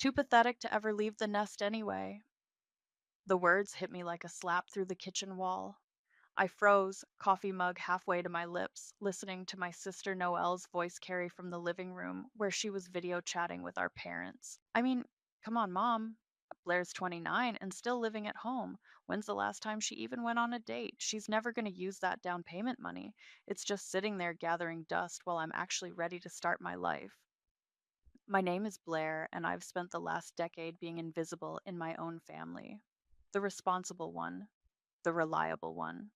Too pathetic to ever leave the nest anyway. The words hit me like a slap through the kitchen wall. I froze, coffee mug halfway to my lips, listening to my sister Noelle's voice carry from the living room where she was video chatting with our parents. I mean, come on, Mom. Blair's 29 and still living at home. When's the last time she even went on a date? She's never going to use that down payment money. It's just sitting there gathering dust while I'm actually ready to start my life. My name is Blair, and I've spent the last decade being invisible in my own family. The responsible one, the reliable one,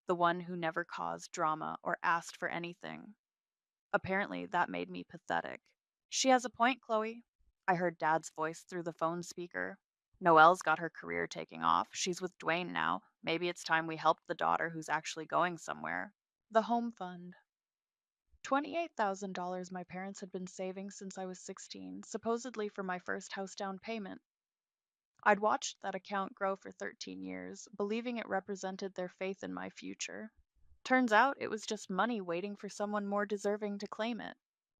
the one who never caused drama or asked for anything. Apparently, that made me pathetic. She has a point, Chloe. I heard Dad's voice through the phone speaker. Noelle's got her career taking off. She's with Dwayne now. Maybe it's time we helped the daughter who's actually going somewhere. The home fund. $28,000 my parents had been saving since I was 16, supposedly for my first house down payment. I'd watched that account grow for 13 years, believing it represented their faith in my future. Turns out it was just money waiting for someone more deserving to claim it.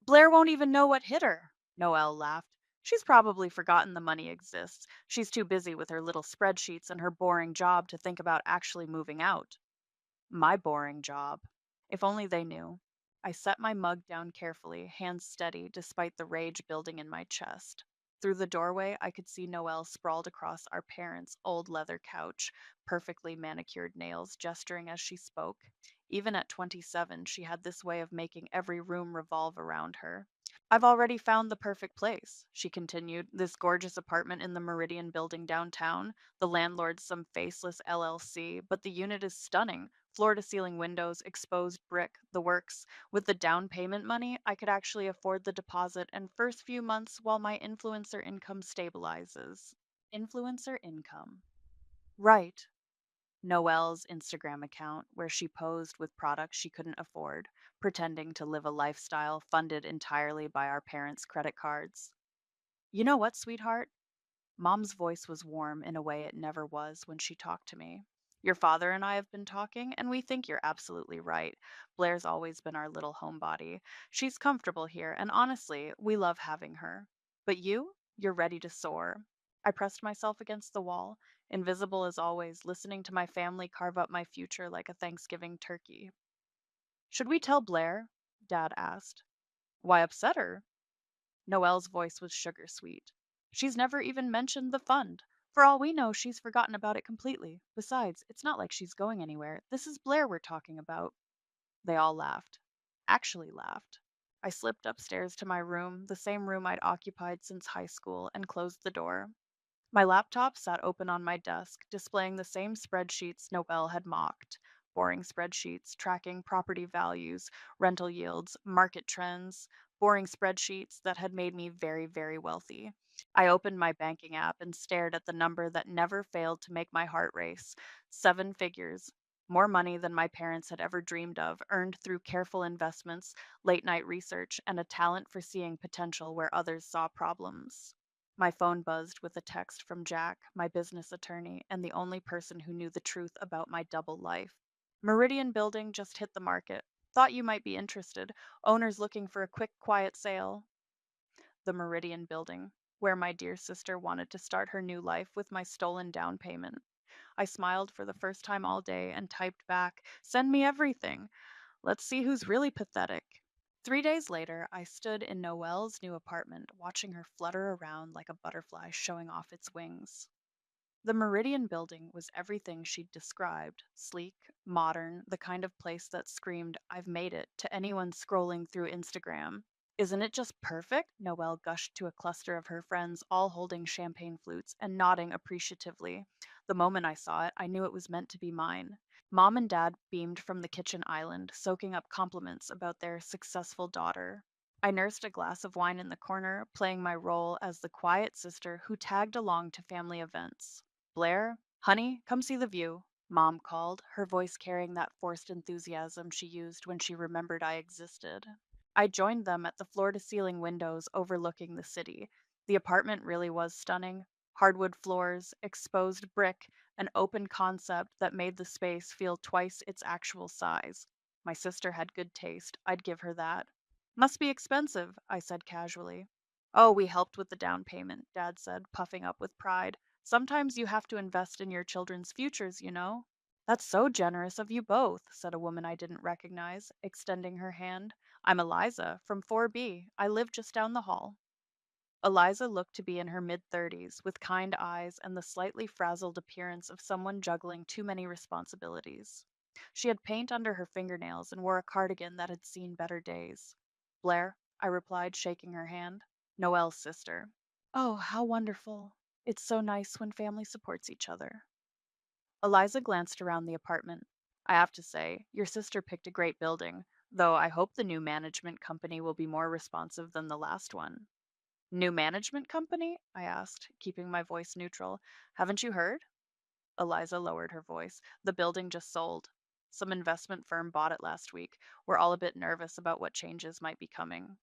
Blair won't even know what hit her, Noelle laughed. She's probably forgotten the money exists. She's too busy with her little spreadsheets and her boring job to think about actually moving out. My boring job. If only they knew. I set my mug down carefully, hands steady despite the rage building in my chest. Through the doorway, I could see Noelle sprawled across our parents' old leather couch, perfectly manicured nails gesturing as she spoke. Even at 27, she had this way of making every room revolve around her. I've already found the perfect place, she continued, this gorgeous apartment in the Meridian building downtown. The landlord's some faceless LLC, but the unit is stunning. Floor to ceiling windows, exposed brick, the works. With the down payment money, I could actually afford the deposit and first few months while my influencer income stabilizes. Influencer income. Right. Noelle's Instagram account, where she posed with products she couldn't afford, pretending to live a lifestyle funded entirely by our parents' credit cards. You know what, sweetheart? Mom's voice was warm in a way it never was when she talked to me. Your father and I have been talking, and we think you're absolutely right. Blair's always been our little homebody. She's comfortable here, and honestly, we love having her. But you're ready to soar. I pressed myself against the wall, invisible as always, listening to my family carve up my future like a Thanksgiving turkey. Should we tell Blair? Dad asked. Why upset her? Noelle's voice was sugar sweet. She's never even mentioned the fund. For all we know, she's forgotten about it completely. Besides, it's not like she's going anywhere. This is Blair we're talking about. They all laughed. Actually laughed. I slipped upstairs to my room, the same room I'd occupied since high school, and closed the door. My laptop sat open on my desk, displaying the same spreadsheets Noelle had mocked. Boring spreadsheets tracking property values, rental yields, market trends, boring spreadsheets that had made me very, very wealthy. I opened my banking app and stared at the number that never failed to make my heart race. 7 figures. More money than my parents had ever dreamed of, earned through careful investments, late night research, and a talent for seeing potential where others saw problems. My phone buzzed with a text from Jack, my business attorney, and the only person who knew the truth about my double life. Meridian Building just hit the market. Thought you might be interested. Owners looking for a quick, quiet sale. The Meridian Building, where my dear sister wanted to start her new life with my stolen down payment. I smiled for the first time all day and typed back, "Send me everything. Let's see who's really pathetic." 3 days later, I stood in Noelle's new apartment, watching her flutter around like a butterfly showing off its wings. The Meridian building was everything she'd described: sleek, modern, the kind of place that screamed, "I've made it," to anyone scrolling through Instagram. "Isn't it just perfect?" Noelle gushed to a cluster of her friends, all holding champagne flutes and nodding appreciatively. The moment I saw it, I knew it was meant to be mine. Mom and Dad beamed from the kitchen island, soaking up compliments about their successful daughter. I nursed a glass of wine in the corner, playing my role as the quiet sister who tagged along to family events. "Blair, honey, come see the view," Mom called, her voice carrying that forced enthusiasm she used when she remembered I existed. I joined them at the floor to ceiling windows overlooking the city. The apartment really was stunning. Hardwood floors, exposed brick, an open concept that made the space feel twice its actual size. My sister had good taste, I'd give her that. "Must be expensive," I said casually. Oh, we helped with the down payment, Dad said, puffing up with pride. Sometimes you have to invest in your children's futures, you know. That's so generous of you both, said a woman I didn't recognize, extending her hand. I'm Eliza from 4B. I live just down the hall. Eliza looked to be in her mid-30s, with kind eyes and the slightly frazzled appearance of someone juggling too many responsibilities. She had paint under her fingernails and wore a cardigan that had seen better days. Blair, I replied, shaking her hand. Noelle's sister. Oh, how wonderful. It's so nice when family supports each other. Eliza glanced around the apartment. I have to say, your sister picked a great building, though I hope the new management company will be more responsive than the last one. New management company? I asked, keeping my voice neutral. Haven't you heard? Eliza lowered her voice. The building just sold. Some investment firm bought it last week. We're all a bit nervous about what changes might be coming.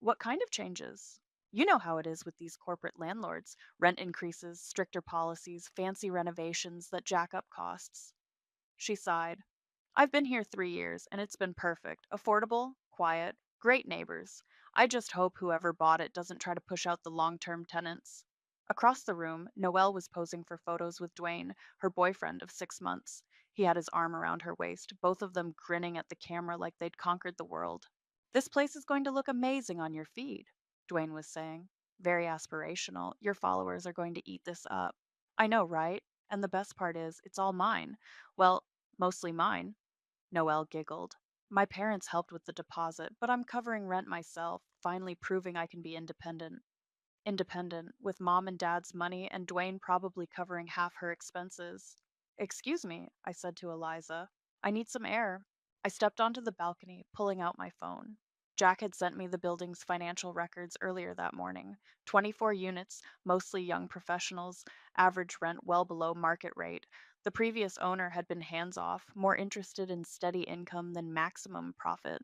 What kind of changes? You know how it is with these corporate landlords rent increases, stricter policies, fancy renovations that jack up costs. She sighed. I've been here 3 years, and it's been perfect. Affordable, quiet, great neighbors. I just hope whoever bought it doesn't try to push out the long term tenants. Across the room, Noelle was posing for photos with Dwayne, her boyfriend of 6 months. He had his arm around her waist, both of them grinning at the camera like they'd conquered the world. This place is going to look amazing on your feed, Dwayne was saying. Very aspirational. Your followers are going to eat this up. I know, right? And the best part is, it's all mine. Well, mostly mine. Noelle giggled. My parents helped with the deposit, but I'm covering rent myself, finally proving I can be independent. Independent, with mom and dad's money and Dwayne probably covering half her expenses. Excuse me, I said to Eliza. I need some air. I stepped onto the balcony, pulling out my phone. Jack had sent me the building's financial records earlier that morning. 24 units, mostly young professionals, average rent well below market rate. The previous owner had been hands off, more interested in steady income than maximum profit.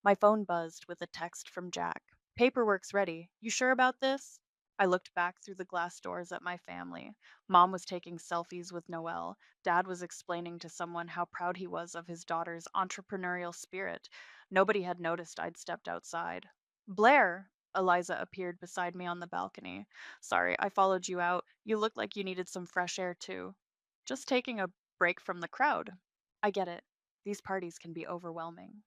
My phone buzzed with a text from Jack. Paperwork's ready. You sure about this? I looked back through the glass doors at my family. Mom was taking selfies with Noelle. Dad was explaining to someone how proud he was of his daughter's entrepreneurial spirit. Nobody had noticed I'd stepped outside. Blair! Eliza appeared beside me on the balcony. Sorry, I followed you out. You looked like you needed some fresh air, too. Just taking a break from the crowd. I get it. These parties can be overwhelming.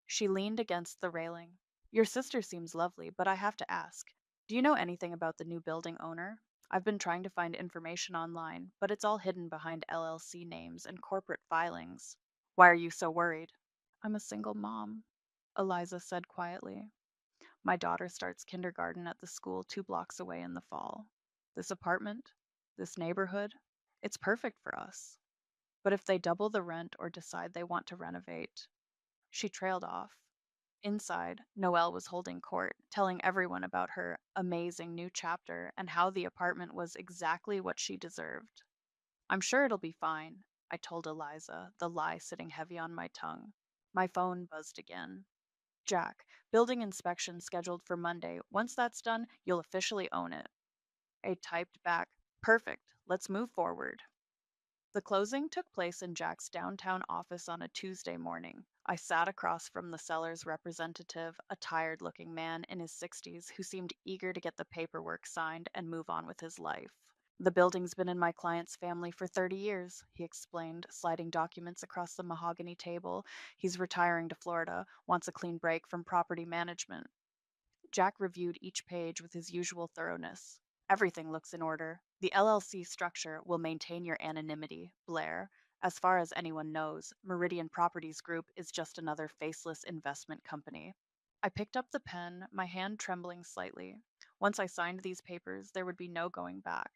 She leaned against the railing. Your sister seems lovely, but I have to ask. Do you know anything about the new building owner? I've been trying to find information online, but it's all hidden behind LLC names and corporate filings. Why are you so worried? I'm a single mom, Eliza said quietly. My daughter starts kindergarten at the school 2 blocks away in the fall. This apartment, this neighborhood, it's perfect for us. But if they double the rent or decide they want to renovate, she trailed off. Inside, Noelle was holding court, telling everyone about her amazing new chapter and how the apartment was exactly what she deserved. I'm sure it'll be fine, I told Eliza, the lie sitting heavy on my tongue. My phone buzzed again. Jack, building inspection scheduled for Monday. Once that's done, you'll officially own it. I typed back, perfect, let's move forward. The closing took place in Jack's downtown office on a Tuesday morning. I sat across from the seller's representative, a tired looking man in his 60s who seemed eager to get the paperwork signed and move on with his life. The building's been in my client's family for 30 years, he explained, sliding documents across the mahogany table. He's retiring to Florida, wants a clean break from property management. Jack reviewed each page with his usual thoroughness. Everything looks in order. The LLC structure will maintain your anonymity, Blair. As far as anyone knows, Meridian Properties Group is just another faceless investment company. I picked up the pen, my hand trembling slightly. Once I signed these papers, there would be no going back.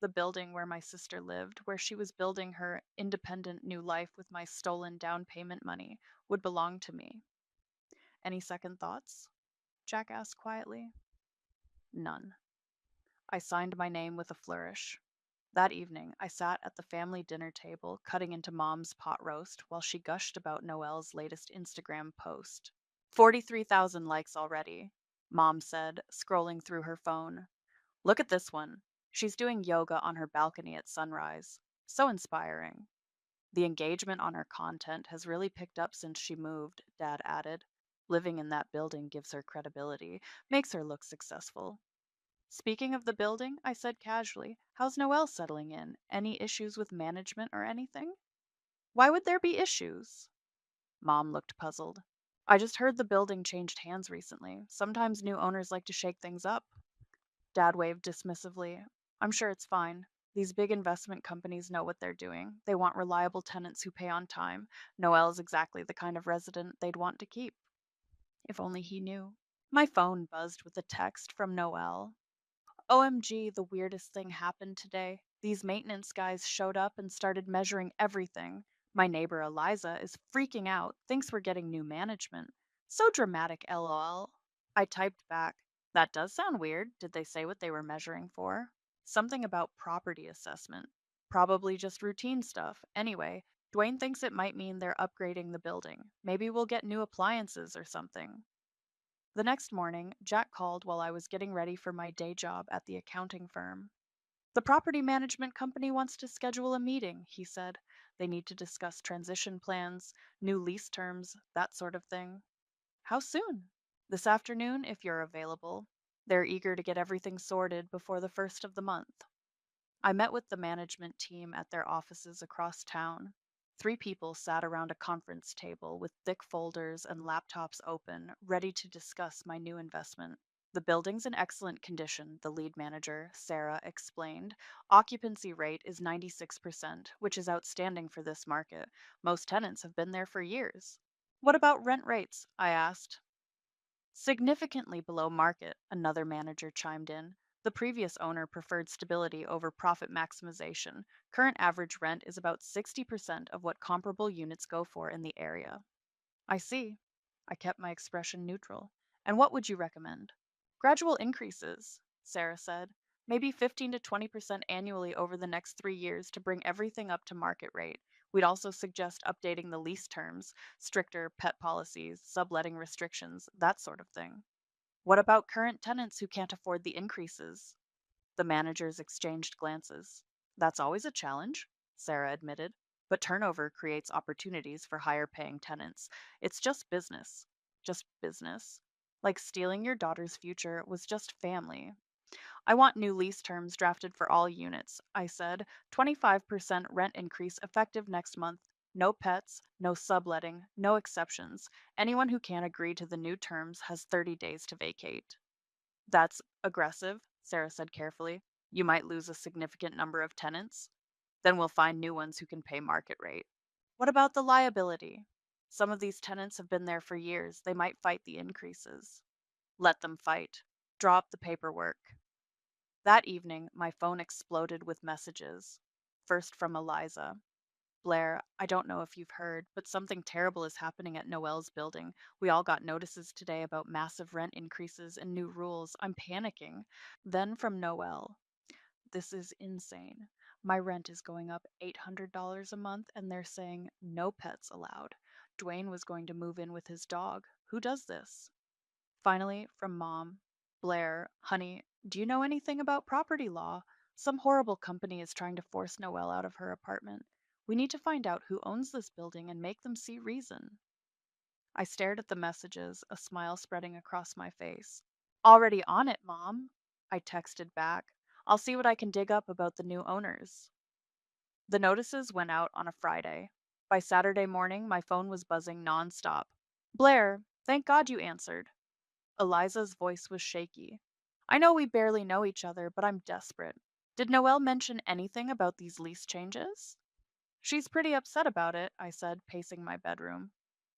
The building where my sister lived, where she was building her independent new life with my stolen down payment money, would belong to me. Any second thoughts? Jack asked quietly. None. I signed my name with a flourish. That evening, I sat at the family dinner table, cutting into Mom's pot roast while she gushed about Noelle's latest Instagram post. 43,000 likes already, Mom said, scrolling through her phone. Look at this one. She's doing yoga on her balcony at sunrise. So inspiring. The engagement on her content has really picked up since she moved, Dad added. Living in that building gives her credibility, makes her look successful. Speaking of the building, I said casually, how's Noelle settling in? Any issues with management or anything? Why would there be issues? Mom looked puzzled. I just heard the building changed hands recently. Sometimes new owners like to shake things up. Dad waved dismissively. I'm sure it's fine. These big investment companies know what they're doing. They want reliable tenants who pay on time. Noelle's exactly the kind of resident they'd want to keep. If only he knew. My phone buzzed with a text from Noelle. OMG, the weirdest thing happened today. These maintenance guys showed up and started measuring everything. My neighbor Eliza is freaking out, thinks we're getting new management. So dramatic, lol. I typed back, that does sound weird. Did they say what they were measuring for? Something about property assessment. Probably just routine stuff. Anyway, Dwayne thinks it might mean they're upgrading the building. Maybe we'll get new appliances or something. The next morning, Jack called while I was getting ready for my day job at the accounting firm. The property management company wants to schedule a meeting, he said. They need to discuss transition plans, new lease terms, that sort of thing. How soon? This afternoon, if you're available. They're eager to get everything sorted before the first of the month. I met with the management team at their offices across town. 3 people sat around a conference table with thick folders and laptops open, ready to discuss my new investment. The building's in excellent condition, the lead manager, Sarah, explained. Occupancy rate is 96%, which is outstanding for this market. Most tenants have been there for years. What about rent rates? I asked. Significantly below market, another manager chimed in. The previous owner preferred stability over profit maximization. Current average rent is about 60% of what comparable units go for in the area. I see. I kept my expression neutral. And what would you recommend? Gradual increases, Sarah said. Maybe 15 to 20% annually over the next 3 years to bring everything up to market rate. We'd also suggest updating the lease terms, stricter pet policies, subletting restrictions, that sort of thing. What about current tenants who can't afford the increases? The managers exchanged glances. That's always a challenge, Sarah admitted. But turnover creates opportunities for higher paying tenants. It's just business. Just business. Like stealing your daughter's future was just family. I want new lease terms drafted for all units, I said. 25% rent increase effective next month. No pets, no subletting, no exceptions. Anyone who can't agree to the new terms has 30 days to vacate. That's aggressive, Sarah said carefully. You might lose a significant number of tenants. Then we'll find new ones who can pay market rate. What about the liability? Some of these tenants have been there for years. They might fight the increases. Let them fight. Draw up the paperwork. That evening, my phone exploded with messages. First from Eliza. Blair, I don't know if you've heard, but something terrible is happening at Noelle's building. We all got notices today about massive rent increases and new rules. I'm panicking. Then from Noelle. This is insane. My rent is going up $800 a month, and they're saying no pets allowed. Dwayne was going to move in with his dog. Who does this? Finally, from Mom. Blair, honey, do you know anything about property law? Some horrible company is trying to force Noelle out of her apartment. We need to find out who owns this building and make them see reason. I stared at the messages, a smile spreading across my face. Already on it, Mom, I texted back. I'll see what I can dig up about the new owners. The notices went out on a Friday. By Saturday morning, my phone was buzzing nonstop. Blair, thank God you answered. Eliza's voice was shaky. I know we barely know each other, but I'm desperate. Did Noelle mention anything about these lease changes? She's pretty upset about it, I said, pacing my bedroom.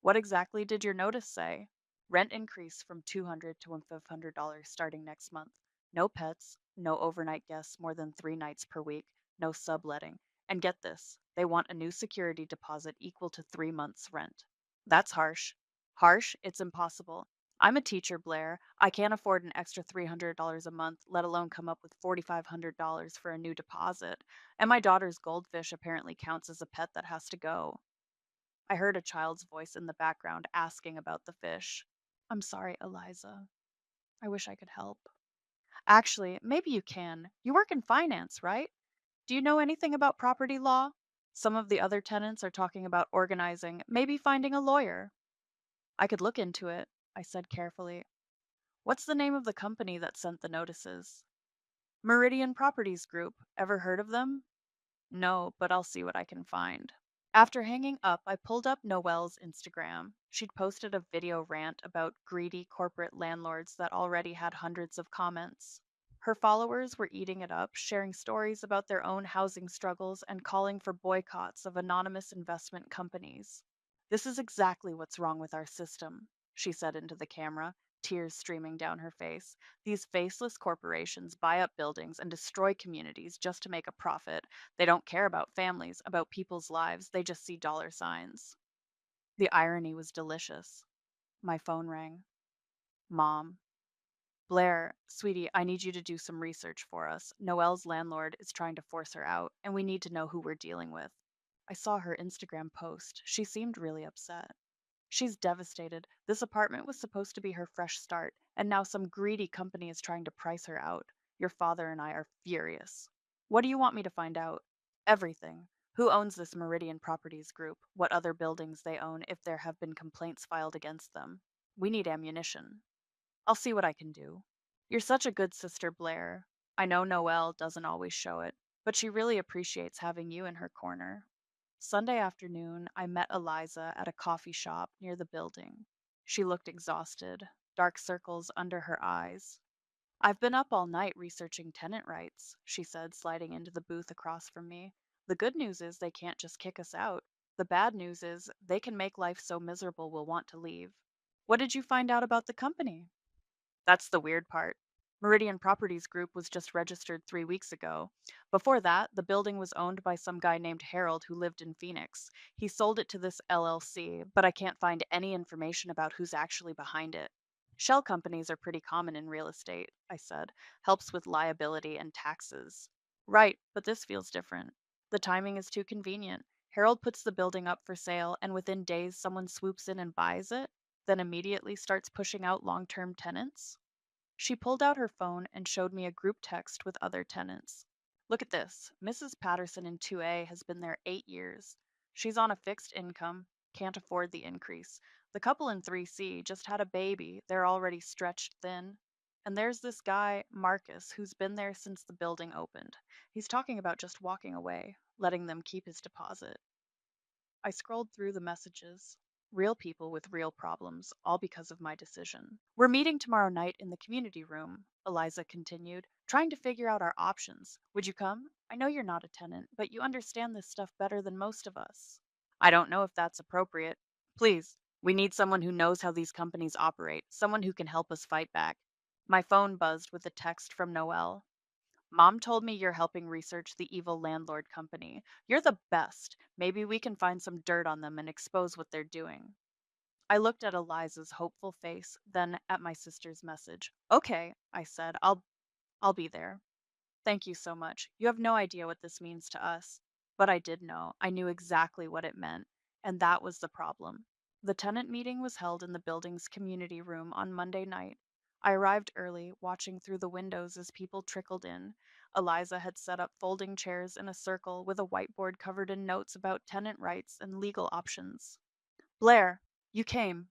What exactly did your notice say? Rent increase from $200 to $500 starting next month. No pets, no overnight guests more than 3 nights per week, no subletting. And get this, they want a new security deposit equal to 3 months' rent. That's harsh. Harsh? It's impossible. I'm a teacher, Blair. I can't afford an extra $300 a month, let alone come up with $4,500 for a new deposit. And my daughter's goldfish apparently counts as a pet that has to go. I heard a child's voice in the background asking about the fish. I'm sorry, Eliza. I wish I could help. Actually, maybe you can. You work in finance, right? Do you know anything about property law? Some of the other tenants are talking about organizing, maybe finding a lawyer. I could look into it. I said carefully. What's the name of the company that sent the notices? Meridian Properties Group. Ever heard of them? No, but I'll see what I can find. After hanging up, I pulled up Noelle's Instagram. She'd posted a video rant about greedy corporate landlords that already had hundreds of comments. Her followers were eating it up, sharing stories about their own housing struggles and calling for boycotts of anonymous investment companies. This is exactly what's wrong with our system, she said into the camera, tears streaming down her face. These faceless corporations buy up buildings and destroy communities just to make a profit. They don't care about families, about people's lives, they just see dollar signs. The irony was delicious. My phone rang. Mom. Blair, sweetie, I need you to do some research for us. Noelle's landlord is trying to force her out, and we need to know who we're dealing with. I saw her Instagram post. She seemed really upset. She's devastated. This apartment was supposed to be her fresh start, and now some greedy company is trying to price her out. Your father and I are furious. What do you want me to find out? Everything. Who owns this Meridian Properties Group? What other buildings they own if there have been complaints filed against them? We need ammunition. I'll see what I can do. You're such a good sister, Blair. I know Noelle doesn't always show it, but she really appreciates having you in her corner. Sunday afternoon, I met Eliza at a coffee shop near the building. She looked exhausted, dark circles under her eyes. I've been up all night researching tenant rights, she said, sliding into the booth across from me. The good news is they can't just kick us out. The bad news is they can make life so miserable we'll want to leave. What did you find out about the company? That's the weird part. Meridian Properties Group was just registered 3 weeks ago. Before that, the building was owned by some guy named Harold who lived in Phoenix. He sold it to this LLC, but I can't find any information about who's actually behind it. Shell companies are pretty common in real estate, I said. Helps with liability and taxes. Right, but this feels different. The timing is too convenient. Harold puts the building up for sale, and within days, someone swoops in and buys it, then immediately starts pushing out long term tenants. She pulled out her phone and showed me a group text with other tenants. Look at this. Mrs. Patterson in 2A has been there 8 years. She's on a fixed income, can't afford the increase. The couple in 3C just had a baby. They're already stretched thin. And there's this guy, Marcus, who's been there since the building opened. He's talking about just walking away, letting them keep his deposit. I scrolled through the messages. Real people with real problems, all because of my decision. We're meeting tomorrow night in the community room, Eliza continued, trying to figure out our options. Would you come? I know you're not a tenant, but you understand this stuff better than most of us. I don't know if that's appropriate. Please, we need someone who knows how these companies operate, someone who can help us fight back. My phone buzzed with a text from Noelle. Mom told me you're helping research the evil landlord company. You're the best. Maybe we can find some dirt on them and expose what they're doing. I looked at Eliza's hopeful face, then at my sister's message. Okay, I said. I'll be there. Thank you so much. You have no idea what this means to us. But I did know. I knew exactly what it meant. And that was the problem. The tenant meeting was held in the building's community room on Monday night. I arrived early, watching through the windows as people trickled in. Eliza had set up folding chairs in a circle with a whiteboard covered in notes about tenant rights and legal options. Blair, you came.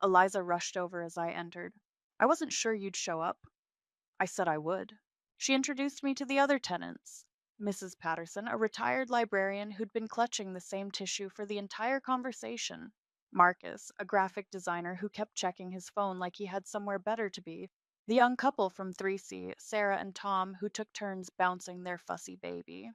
Eliza rushed over as I entered. I wasn't sure you'd show up. I said I would. She introduced me to the other tenants. Mrs. Patterson, a retired librarian who'd been clutching the same tissue for the entire conversation. Marcus, a graphic designer who kept checking his phone like he had somewhere better to be. The young couple from 3C, Sarah and Tom, who took turns bouncing their fussy baby.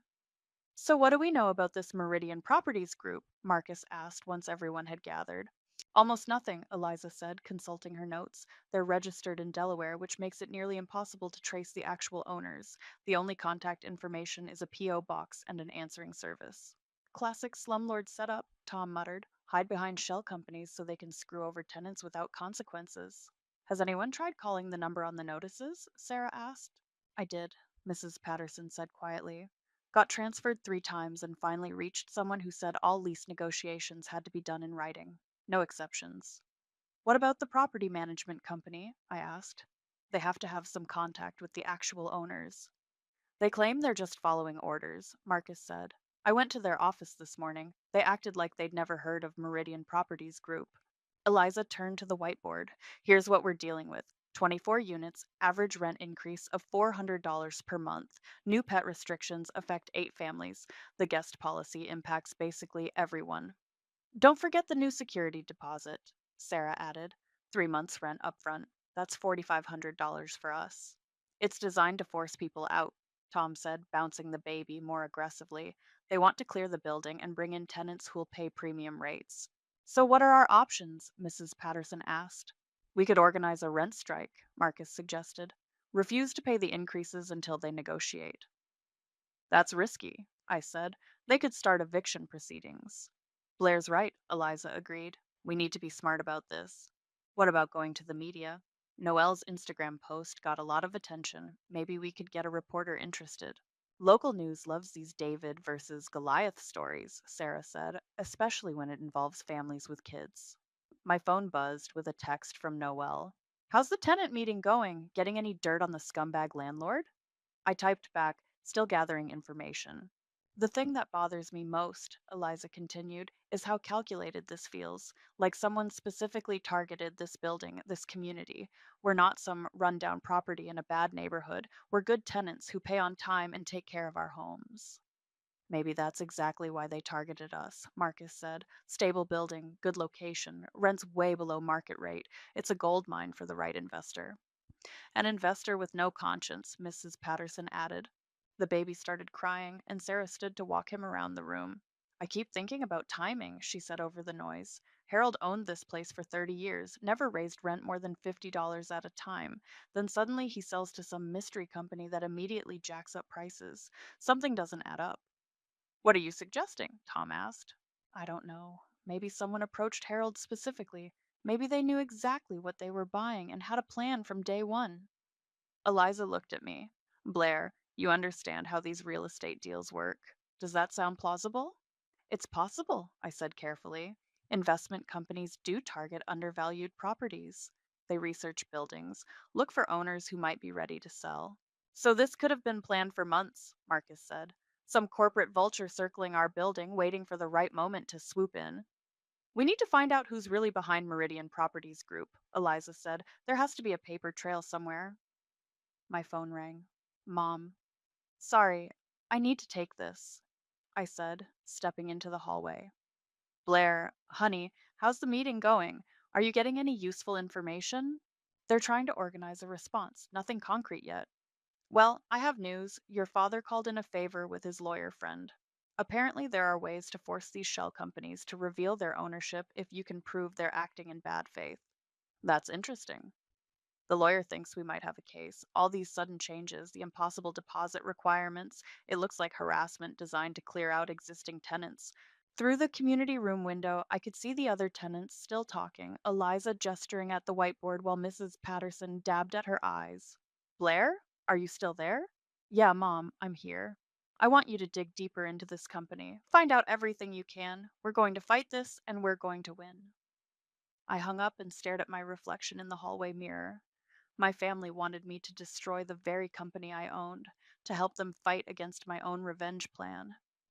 So, what do we know about this Meridian Properties Group? Marcus asked once everyone had gathered. Almost nothing, Eliza said, consulting her notes. They're registered in Delaware, which makes it nearly impossible to trace the actual owners. The only contact information is a P.O. box and an answering service. Classic slumlord setup, Tom muttered. Hide behind shell companies so they can screw over tenants without consequences. Has anyone tried calling the number on the notices? Sarah asked. I did, Mrs. Patterson said quietly. Got transferred 3 times and finally reached someone who said all lease negotiations had to be done in writing. No exceptions. What about the property management company? I asked. They have to have some contact with the actual owners. They claim they're just following orders, Marcus said. I went to their office this morning. They acted like they'd never heard of Meridian Properties Group. Eliza turned to the whiteboard. Here's what we're dealing with: 24 units, average rent increase of $400 per month. New pet restrictions affect 8 families. The guest policy impacts basically everyone. Don't forget the new security deposit, Sarah added. 3 months rent upfront. That's $4,500 for us. It's designed to force people out, Tom said, bouncing the baby more aggressively. They want to clear the building and bring in tenants who'll pay premium rates. So, what are our options? Mrs. Patterson asked. We could organize a rent strike, Marcus suggested. Refuse to pay the increases until they negotiate. That's risky, I said. They could start eviction proceedings. Blair's right, Eliza agreed. We need to be smart about this. What about going to the media? Noelle's Instagram post got a lot of attention. Maybe we could get a reporter interested. Local news loves these David versus Goliath stories, Sarah said, especially when it involves families with kids. My phone buzzed with a text from Noelle. How's the tenant meeting going? Getting any dirt on the scumbag landlord? I typed back, still gathering information. The thing that bothers me most, Eliza continued, is how calculated this feels, like someone specifically targeted this building, this community. We're not some rundown property in a bad neighborhood. We're good tenants who pay on time and take care of our homes. Maybe that's exactly why they targeted us, Marcus said. Stable building, good location, rents way below market rate. It's a gold mine for the right investor. An investor with no conscience, Mrs. Patterson added. The baby started crying, and Sarah stood to walk him around the room. I keep thinking about timing, she said over the noise. Harold owned this place for 30 years, never raised rent more than $50 at a time. Then suddenly he sells to some mystery company that immediately jacks up prices. Something doesn't add up. What are you suggesting? Tom asked. I don't know. Maybe someone approached Harold specifically. Maybe they knew exactly what they were buying and had a plan from day one. Eliza looked at me. Blair, you understand how these real estate deals work. Does that sound plausible? It's possible, I said carefully. Investment companies do target undervalued properties. They research buildings, look for owners who might be ready to sell. So this could have been planned for months, Marcus said. Some corporate vulture circling our building, waiting for the right moment to swoop in. We need to find out who's really behind Meridian Properties Group, Eliza said. There has to be a paper trail somewhere. My phone rang. Mom. Sorry, I need to take this, I said, stepping into the hallway. Blair, honey, how's the meeting going? Are you getting any useful information? They're trying to organize a response, nothing concrete yet. Well, I have news. Your father called in a favor with his lawyer friend. Apparently, there are ways to force these shell companies to reveal their ownership if you can prove they're acting in bad faith. That's interesting. The lawyer thinks we might have a case. All these sudden changes, the impossible deposit requirements, it looks like harassment designed to clear out existing tenants. Through the community room window, I could see the other tenants still talking, Eliza gesturing at the whiteboard while Mrs. Patterson dabbed at her eyes. Blair, are you still there? Yeah, Mom, I'm here. I want you to dig deeper into this company. Find out everything you can. We're going to fight this, and we're going to win. I hung up and stared at my reflection in the hallway mirror. My family wanted me to destroy the very company I owned, to help them fight against my own revenge plan.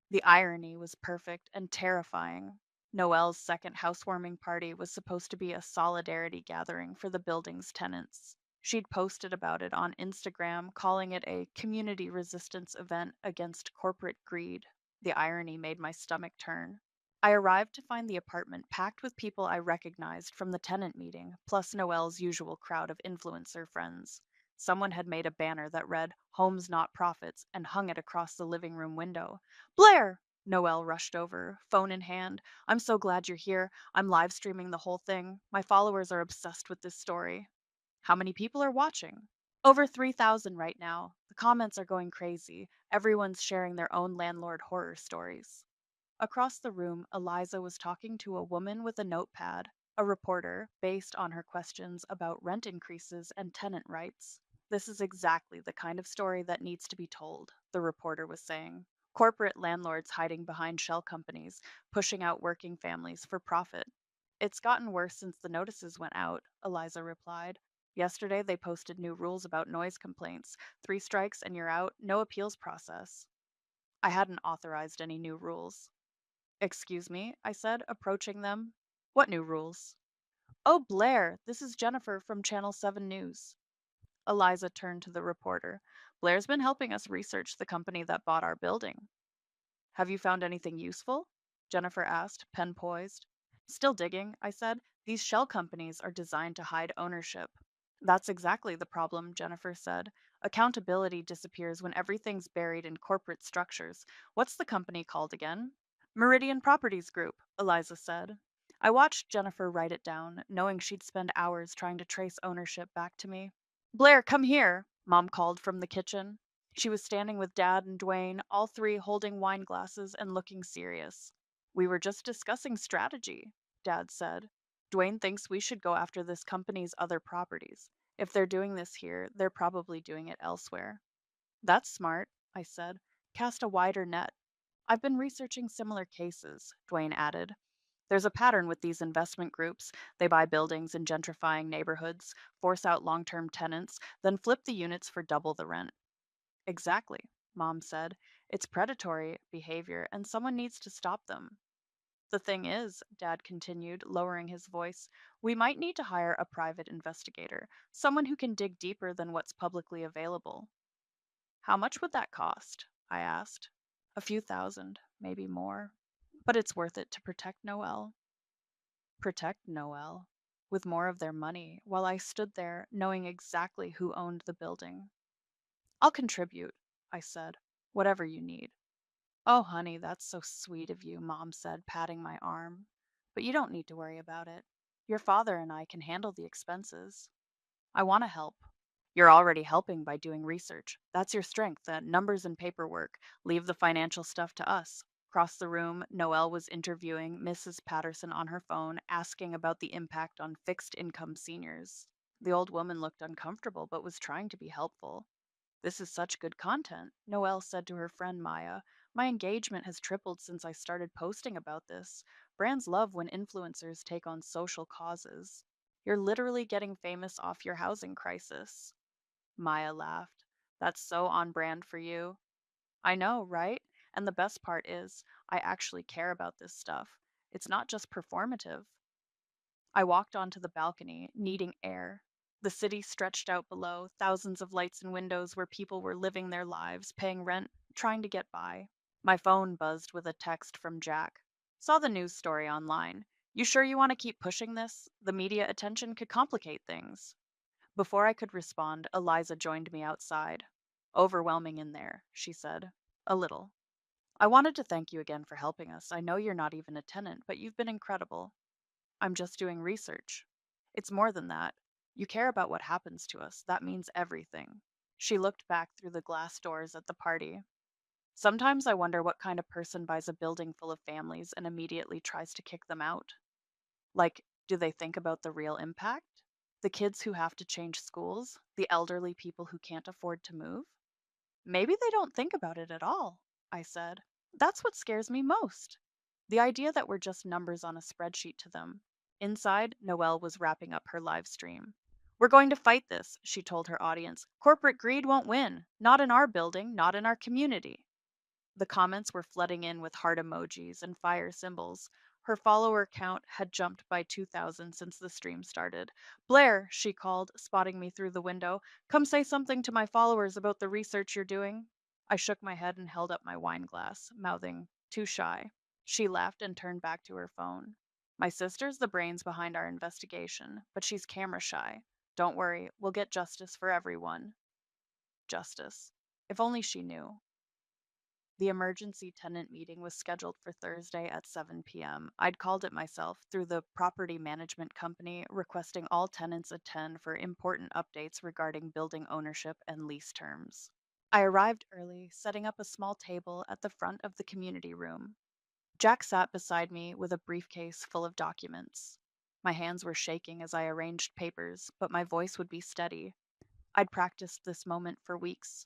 The irony was perfect and terrifying. Noelle's second housewarming party was supposed to be a solidarity gathering for the building's tenants. She'd posted about it on Instagram, calling it a community resistance event against corporate greed. The irony made my stomach turn. I arrived to find the apartment packed with people I recognized from the tenant meeting, plus Noelle's usual crowd of influencer friends. Someone had made a banner that read, Homes Not Profits, and hung it across the living room window. Blair! Noelle rushed over, phone in hand. I'm so glad you're here. I'm live streaming the whole thing. My followers are obsessed with this story. How many people are watching? Over 3,000 right now. The comments are going crazy. Everyone's sharing their own landlord horror stories. Across the room, Eliza was talking to a woman with a notepad, a reporter, based on her questions about rent increases and tenant rights. This is exactly the kind of story that needs to be told, the reporter was saying. Corporate landlords hiding behind shell companies, pushing out working families for profit. It's gotten worse since the notices went out, Eliza replied. Yesterday, they posted new rules about noise complaints: 3 strikes and you're out, no appeals process. I hadn't authorized any new rules. Excuse me, I said, approaching them. What new rules? Oh, Blair, this is Jennifer from Channel 7 News. Eliza turned to the reporter. Blair's been helping us research the company that bought our building. Have you found anything useful? Jennifer asked, pen poised. Still digging, I said. These shell companies are designed to hide ownership. That's exactly the problem, Jennifer said. Accountability disappears when everything's buried in corporate structures. What's the company called again? Meridian Properties Group, Eliza said. I watched Jennifer write it down, knowing she'd spend hours trying to trace ownership back to me. Blair, come here, Mom called from the kitchen. She was standing with Dad and Dwayne, all three holding wine glasses and looking serious. We were just discussing strategy, Dad said. Dwayne thinks we should go after this company's other properties. If they're doing this here, they're probably doing it elsewhere. That's smart, I said. Cast a wider net. I've been researching similar cases, Dwayne added. There's a pattern with these investment groups. They buy buildings in gentrifying neighborhoods, force out long term tenants, then flip the units for double the rent. Exactly, Mom said. It's predatory behavior, and someone needs to stop them. The thing is, Dad continued, lowering his voice, we might need to hire a private investigator, someone who can dig deeper than what's publicly available. How much would that cost? I asked. A few thousand, maybe more. But it's worth it to protect Noel. Protect Noel. With more of their money, while I stood there, knowing exactly who owned the building. I'll contribute, I said. Whatever you need. Oh, honey, that's so sweet of you, Mom said, patting my arm. But you don't need to worry about it. Your father and I can handle the expenses. I want to help. You're already helping by doing research. That's your strength, that numbers and paperwork. Leave the financial stuff to us. Across the room, Noelle was interviewing Mrs. Patterson on her phone, asking about the impact on fixed income seniors. The old woman looked uncomfortable but was trying to be helpful. This is such good content, Noelle said to her friend Maya. My engagement has tripled since I started posting about this. Brands love when influencers take on social causes. You're literally getting famous off your housing crisis. Maya laughed. That's so on brand for you. I know, right? And the best part is, I actually care about this stuff. It's not just performative. I walked onto the balcony, needing air. The city stretched out below, thousands of lights and windows where people were living their lives, paying rent, trying to get by. My phone buzzed with a text from Jack. Saw the news story online. You sure you want to keep pushing this? The media attention could complicate things. Before I could respond, Eliza joined me outside. Overwhelming in there, she said. A little. I wanted to thank you again for helping us. I know you're not even a tenant, but you've been incredible. I'm just doing research. It's more than that. You care about what happens to us. That means everything. She looked back through the glass doors at the party. Sometimes I wonder what kind of person buys a building full of families and immediately tries to kick them out. Like, do they think about the real impact? The kids who have to change schools? The elderly people who can't afford to move? Maybe they don't think about it at all, I said. That's what scares me most. The idea that we're just numbers on a spreadsheet to them. Inside, Noelle was wrapping up her live stream. We're going to fight this, she told her audience. Corporate greed won't win. Not in our building, not in our community. The comments were flooding in with heart emojis and fire symbols. Her follower count had jumped by 2,000 since the stream started. Blair, she called, spotting me through the window, come say something to my followers about the research you're doing. I shook my head and held up my wine glass, mouthing, too shy. She laughed and turned back to her phone. My sister's the brains behind our investigation, but she's camera shy. Don't worry, we'll get justice for everyone. Justice. If only she knew. The emergency tenant meeting was scheduled for Thursday at 7 p.m. I'd called it myself through the property management company, requesting all tenants attend for important updates regarding building ownership and lease terms. I arrived early, setting up a small table at the front of the community room. Jack sat beside me with a briefcase full of documents. My hands were shaking as I arranged papers, but my voice would be steady. I'd practiced this moment for weeks.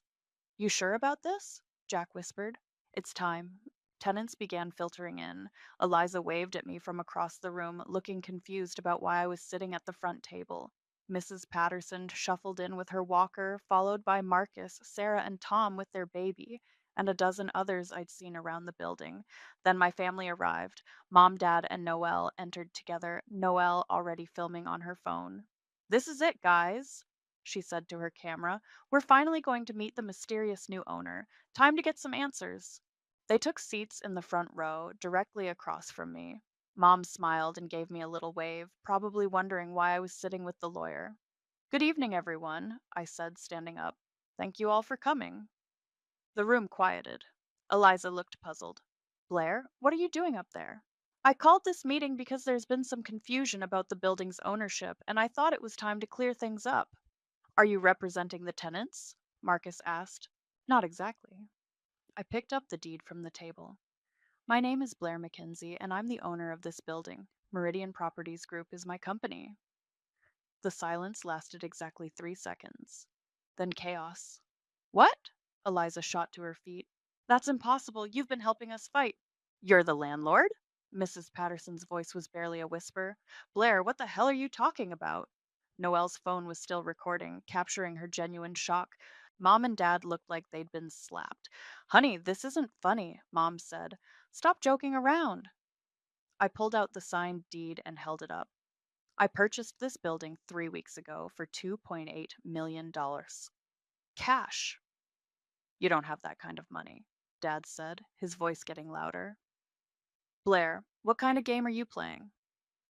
You sure about this? Jack whispered. It's time. Tenants began filtering in. Eliza waved at me from across the room, looking confused about why I was sitting at the front table. Mrs. Patterson shuffled in with her walker, followed by Marcus, Sarah, and Tom with their baby. and a dozen others I'd seen around the building. Then my family arrived. Mom, Dad, and Noelle entered together, Noelle already filming on her phone. "This is it, guys," she said to her camera. "We're finally going to meet the mysterious new owner. Time to get some answers." They took seats in the front row, directly across from me. Mom smiled and gave me a little wave, probably wondering why I was sitting with the lawyer. "Good evening, everyone," I said, standing up. "Thank you all for coming." The room quieted. Eliza looked puzzled. "Blair, what are you doing up there?" "I called this meeting because there's been some confusion about the building's ownership, and I thought it was time to clear things up." "Are you representing the tenants?" Marcus asked. "Not exactly." I picked up the deed from the table. "My name is Blair Mackenzie, and I'm the owner of this building. Meridian Properties Group is my company." The silence lasted exactly 3 seconds. Then chaos. "What?" Eliza shot to her feet. "That's impossible. You've been helping us fight." "You're the landlord?" Mrs. Patterson's voice was barely a whisper. "Blair, what the hell are you talking about?" Noelle's phone was still recording, capturing her genuine shock. Mom and Dad looked like they'd been slapped. "Honey, this isn't funny," Mom said. "Stop joking around." I pulled out the signed deed and held it up. "I purchased this building 3 weeks ago for $2.8 million. Cash." "You don't have that kind of money," Dad said, his voice getting louder. "Blair, what kind of game are you playing?"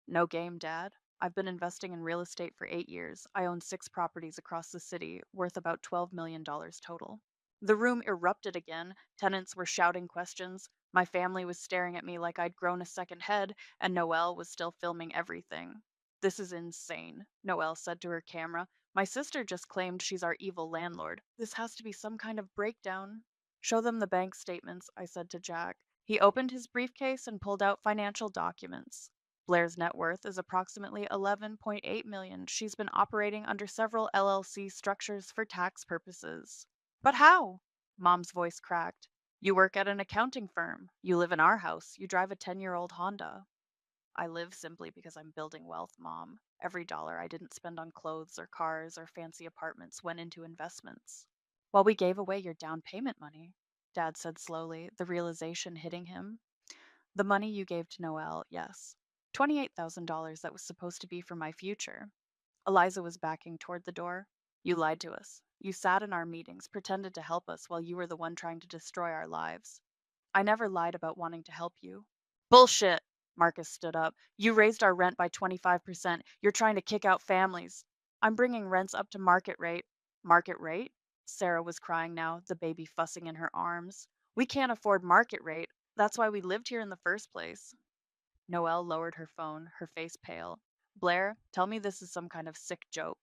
"No game, Dad. I've been investing in real estate for 8 years. I own 6 properties across the city, worth about $12 million total." The room erupted again. Tenants were shouting questions. My family was staring at me like I'd grown a second head, and Noelle was still filming everything. "This is insane," Noelle said to her camera. "My sister just claimed she's our evil landlord. This has to be some kind of breakdown." "Show them the bank statements," I said to Jack. He opened his briefcase and pulled out financial documents. "Blair's net worth is approximately 11.8 million. She's been operating under several LLC structures for tax purposes." "But how?" Mom's voice cracked. "You work at an accounting firm. You live in our house. You drive a 10-year-old Honda." "I live simply because I'm building wealth, Mom. Every dollar I didn't spend on clothes or cars or fancy apartments went into investments." "Well, we gave away your down payment money," Dad said slowly, the realization hitting him. "The money you gave to Noelle, yes. $28,000 that was supposed to be for my future." Eliza was backing toward the door. "You lied to us. You sat in our meetings, pretended to help us while you were the one trying to destroy our lives." "I never lied about wanting to help you." "Bullshit!" Marcus stood up. "You raised our rent by 25%. You're trying to kick out families." "I'm bringing rents up to market rate." "Market rate?" Sarah was crying now, the baby fussing in her arms. "We can't afford market rate. That's why we lived here in the first place." Noelle lowered her phone, her face pale. "Blair, tell me this is some kind of sick joke."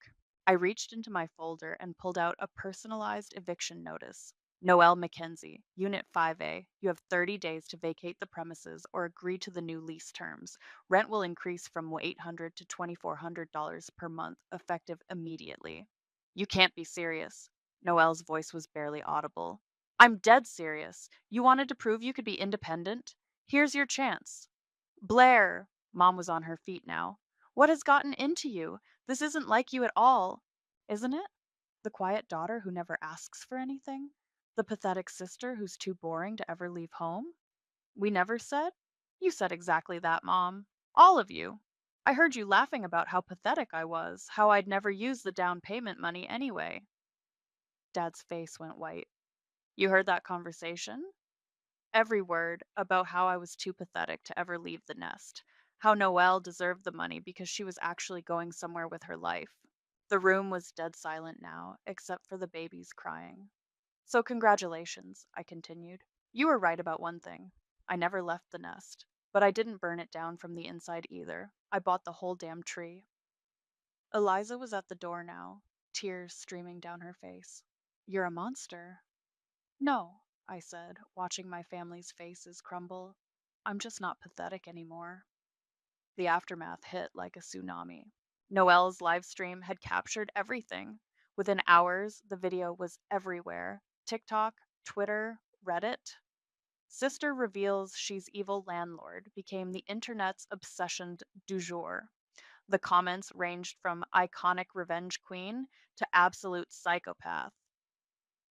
I reached into my folder and pulled out a personalized eviction notice. "Noelle Mackenzie, Unit 5A. You have 30 days to vacate the premises or agree to the new lease terms. Rent will increase from $800 to $2,400 per month, effective immediately." "You can't be serious." Noelle's voice was barely audible. "I'm dead serious. You wanted to prove you could be independent? Here's your chance." "Blair!" Mom was on her feet now. "What has gotten into you? This isn't like you at all." "Isn't it? The quiet daughter who never asks for anything? The pathetic sister who's too boring to ever leave home?" "We never said?" "You said exactly that, Mom. All of you. I heard you laughing about how pathetic I was, how I'd never use the down payment money anyway." Dad's face went white. "You heard that conversation?" "Every word, about how I was too pathetic to ever leave the nest. How Noelle deserved the money because she was actually going somewhere with her life." The room was dead silent now, except for the babies crying. "So, congratulations," I continued. "You were right about one thing. I never left the nest. But I didn't burn it down from the inside either. I bought the whole damn tree." Eliza was at the door now, tears streaming down her face. "You're a monster." "No," I said, watching my family's faces crumble. "I'm just not pathetic anymore." The aftermath hit like a tsunami. Noelle's live stream had captured everything. Within hours, the video was everywhere: TikTok, Twitter, Reddit. "Sister reveals she's evil landlord" became the internet's obsession du jour. The comments ranged from iconic revenge queen to absolute psychopath.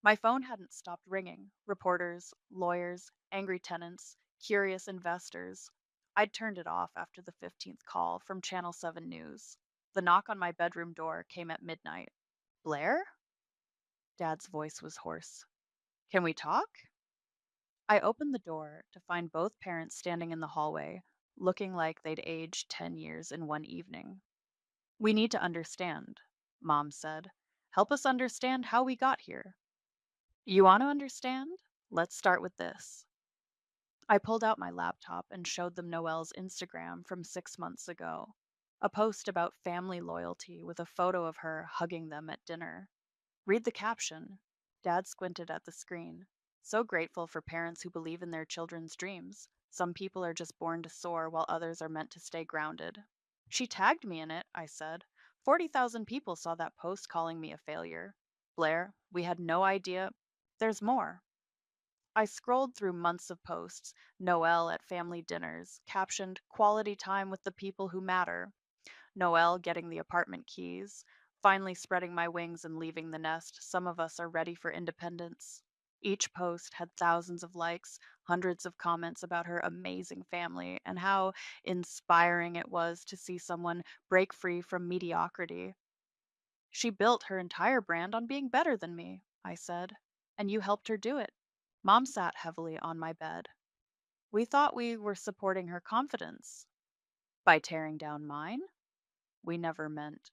My phone hadn't stopped ringing. Reporters, lawyers, angry tenants, curious investors. I'd turned it off after the 15th call from Channel 7 News. The knock on my bedroom door came at midnight. Blair? Dad's voice was hoarse. Can we talk? I opened the door to find both parents standing in the hallway, looking like they'd aged 10 years in one evening. We need to understand, Mom said. Help us understand how we got here. You want to understand? Let's start with this. I pulled out my laptop and showed them Noelle's Instagram from 6 months ago. A post about family loyalty with a photo of her hugging them at dinner. Read the caption. Dad squinted at the screen. So grateful for parents who believe in their children's dreams. Some people are just born to soar while others are meant to stay grounded. She tagged me in it, I said. 40,000 people saw that post calling me a failure. Blair, we had no idea. There's more. I scrolled through months of posts, Noelle at family dinners, captioned quality time with the people who matter, Noelle getting the apartment keys, finally spreading my wings and leaving the nest. Some of us are ready for independence. Each post had thousands of likes, hundreds of comments about her amazing family, and how inspiring it was to see someone break free from mediocrity. She built her entire brand on being better than me, I said, and you helped her do it. Mom sat heavily on my bed. We thought we were supporting her confidence. By tearing down mine? We never meant.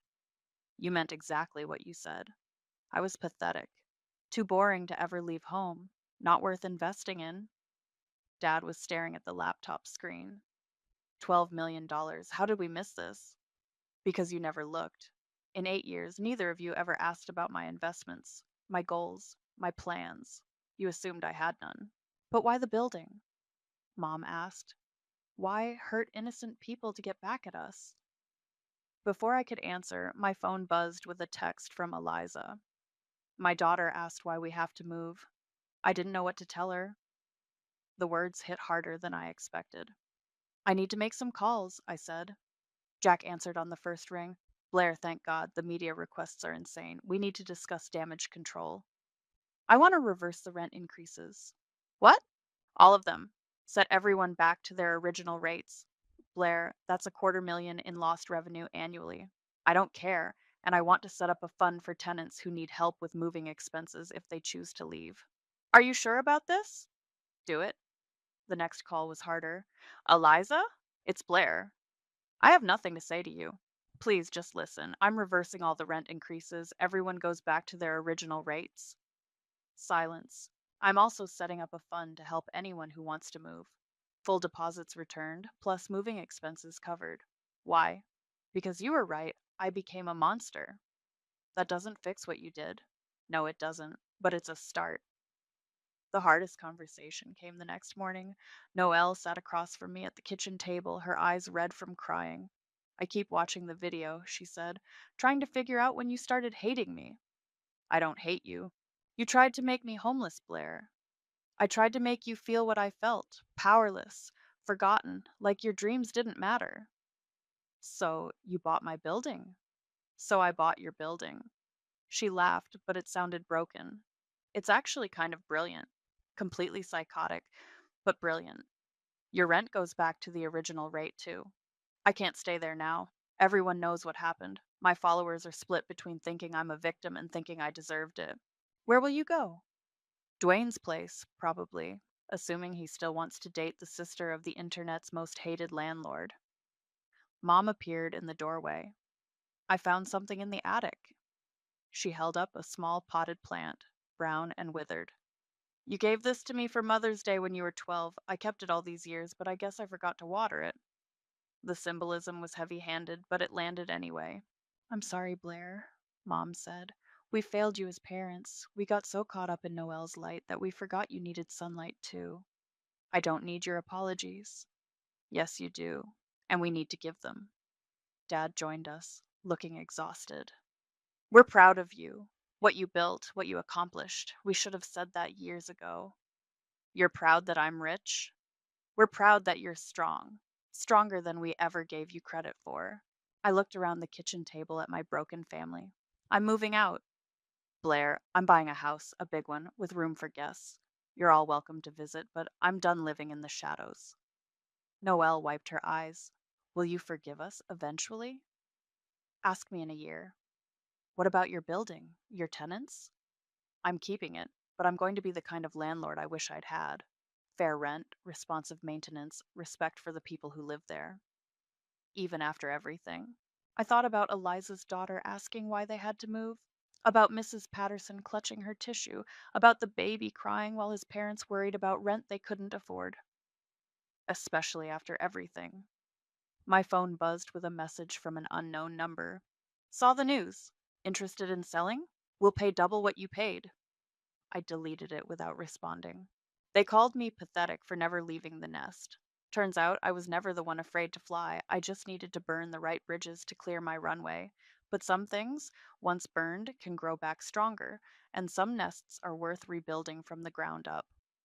You meant exactly what you said. I was pathetic. Too boring to ever leave home. Not worth investing in. Dad was staring at the laptop screen. $12 million. How did we miss this? Because you never looked. In 8 years, neither of you ever asked about my investments, my goals, my plans. You assumed I had none. But why the building? Mom asked. Why hurt innocent people to get back at us? Before I could answer, my phone buzzed with a text from Eliza. My daughter asked why we have to move. I didn't know what to tell her. The words hit harder than I expected. I need to make some calls, I said. Jack answered on the first ring. Blair, thank God, the media requests are insane. We need to discuss damage control. I want to reverse the rent increases. What? All of them. Set everyone back to their original rates. Blair, that's $250,000 in lost revenue annually. I don't care, and I want to set up a fund for tenants who need help with moving expenses if they choose to leave. Are you sure about this? Do it. The next call was harder. Eliza? It's Blair. I have nothing to say to you. Please just listen. I'm reversing all the rent increases. Everyone goes back to their original rates. Silence. I'm also setting up a fund to help anyone who wants to move. Full deposits returned, plus moving expenses covered. Why? Because you were right. I became a monster. That doesn't fix what you did. No, it doesn't. But it's a start. The hardest conversation came the next morning. Noelle sat across from me at the kitchen table, her eyes red from crying. I keep watching the video, she said, trying to figure out when you started hating me. I don't hate you. You tried to make me homeless, Blair. I tried to make you feel what I felt, powerless, forgotten, like your dreams didn't matter. So you bought my building. So I bought your building. She laughed, but it sounded broken. It's actually kind of brilliant. Completely psychotic, but brilliant. Your rent goes back to the original rate, too. I can't stay there now. Everyone knows what happened. My followers are split between thinking I'm a victim and thinking I deserved it. Where will you go? Dwayne's place, probably, assuming he still wants to date the sister of the internet's most hated landlord. Mom appeared in the doorway. I found something in the attic. She held up a small potted plant, brown and withered. You gave this to me for Mother's Day when you were 12. I kept it all these years, but I guess I forgot to water it. The symbolism was heavy handed, but it landed anyway. I'm sorry, Blair, Mom said. We failed you as parents. We got so caught up in Noelle's light that we forgot you needed sunlight too. I don't need your apologies. Yes, you do. And we need to give them. Dad joined us, looking exhausted. We're proud of you. What you built, what you accomplished. We should have said that years ago. You're proud that I'm rich? We're proud that you're strong. Stronger than we ever gave you credit for. I looked around the kitchen table at my broken family. I'm moving out. Blair, I'm buying a house, a big one, with room for guests. You're all welcome to visit, but I'm done living in the shadows. Noelle wiped her eyes. Will you forgive us eventually? Ask me in a year. What about your building? Your tenants? I'm keeping it, but I'm going to be the kind of landlord I wish I'd had. Fair rent, responsive maintenance, respect for the people who live there. Even after everything. I thought about Eliza's daughter asking why they had to move, about Mrs. Patterson clutching her tissue, about the baby crying while his parents worried about rent they couldn't afford. Especially after everything. My phone buzzed with a message from an unknown number. Saw the news. Interested in selling? We'll pay double what you paid. I deleted it without responding. They called me pathetic for never leaving the nest. Turns out I was never the one afraid to fly. I just needed to burn the right bridges to clear my runway. But some things, once burned, can grow back stronger, and some nests are worth rebuilding from the ground up.